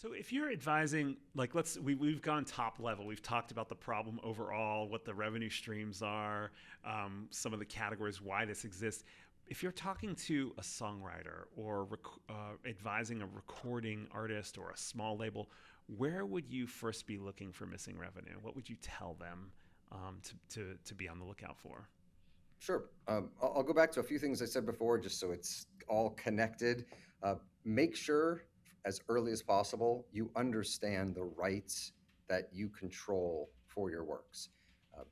So if you're advising, like we've gone top level. We've talked about the problem overall, what the revenue streams are, some of the categories, why this exists. If you're talking to a songwriter or advising a recording artist or a small label, where would you first be looking for missing revenue? What would you tell them to be on the lookout for? Sure. I'll go back to a few things I said before, just so it's all connected. Make sure as early as possible you understand the rights that you control for your works.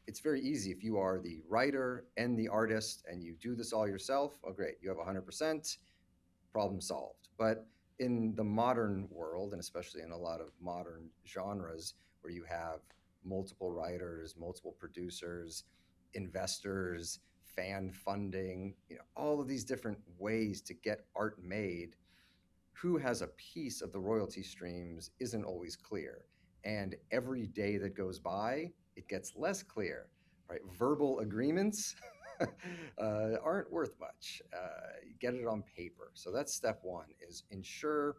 It's very easy if you are the writer and the artist and you do this all yourself. Oh, great, you have 100%, problem solved. But in the modern world, and especially in a lot of modern genres where you have multiple writers, multiple producers, investors, fan funding, all of these different ways to get art made, who has a piece of the royalty streams isn't always clear. And every day that goes by, it gets less clear, right? Verbal agreements aren't worth much. Get it on paper. So that's step one, is ensure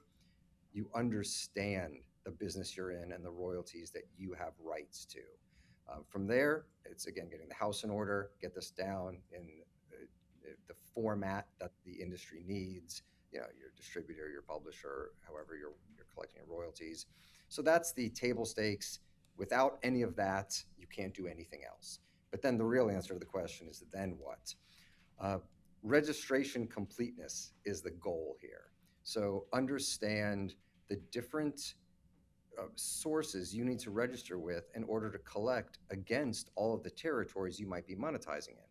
you understand the business you're in and the royalties that you have rights to. From there, it's again getting the house in order, get this down in the format that the industry needs. Your distributor, your publisher, however you're collecting your royalties. So that's the table stakes. Without any of that, you can't do anything else. But then the real answer to the question is then what? Uh, Registration completeness is the goal here. So understand the different sources you need to register with in order to collect against all of the territories you might be monetizing in.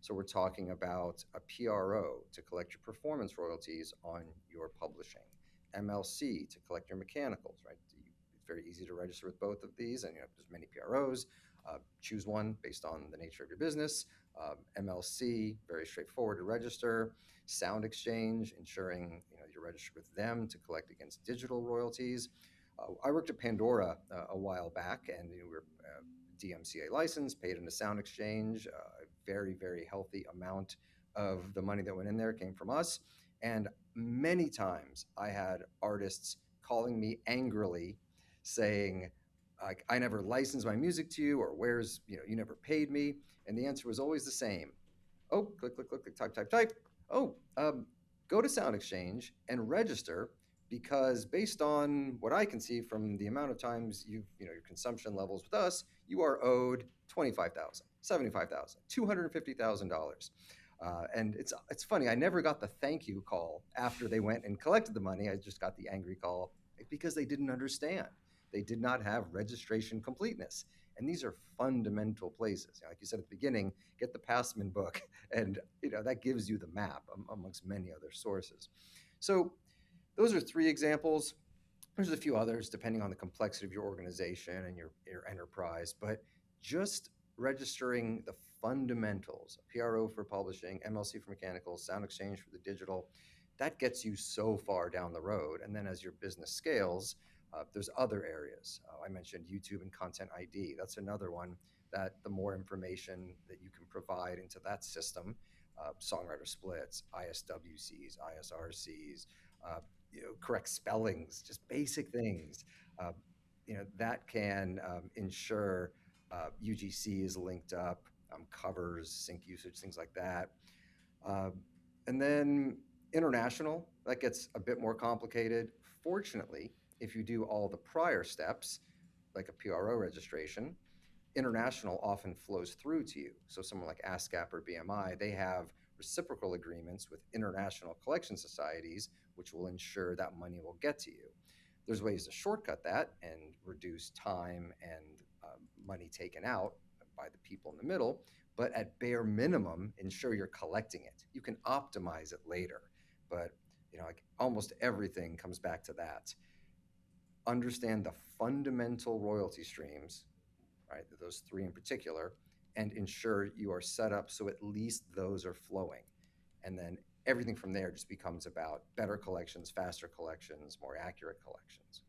So we're talking about a PRO to collect your performance royalties on your publishing, MLC to collect your mechanicals, right? It's very easy to register with both of these, and there's many PROs. Choose one based on the nature of your business. MLC, very straightforward to register. Sound Exchange, ensuring you're registered with them to collect against digital royalties. I worked at Pandora a while back, and we were DMCA license, paid into Sound Exchange. A very, very healthy amount of the money that went in there came from us. And many times I had artists calling me angrily saying, like, I never licensed my music to you, or where's, you never paid me. And the answer was always the same. Oh, click, click, click, click, type, type, type. Oh, go to Sound Exchange and register, because based on what I can see from the amount of times your consumption levels with us, you are owed 25,000, 75,000, $250,000. And it's funny. I never got the thank you call after they went and collected the money. I just got the angry call because they didn't understand. They did not have registration completeness. And these are fundamental places. Like you said at the beginning, get the Passman book, and that gives you the map amongst many other sources. So those are three examples. There's a few others depending on the complexity of your organization and your enterprise, but just registering the fundamentals, PRO for publishing, MLC for mechanical, Sound Exchange for the digital, that gets you so far down the road. And then as your business scales, there's other areas. I mentioned YouTube and Content ID. That's another one that the more information that you can provide into that system, songwriter splits, ISWCs, ISRCs, correct spellings, just basic things, uh, that can ensure UGC is linked up, covers, sync usage, things like that. Uh, and then international, that gets a bit more complicated. Fortunately, if you do all the prior steps, like a PRO registration, international often flows through to you. So someone like ASCAP or BMI, they have reciprocal agreements with international collection societies, which will ensure that money will get to you. There's ways to shortcut that and reduce time and money taken out by the people in the middle, but at bare minimum, ensure you're collecting it. You can optimize it later, but like almost everything comes back to that. Understand the fundamental royalty streams, right? Those three in particular, and ensure you are set up so at least those are flowing. And then everything from there just becomes about better collections, faster collections, more accurate collections.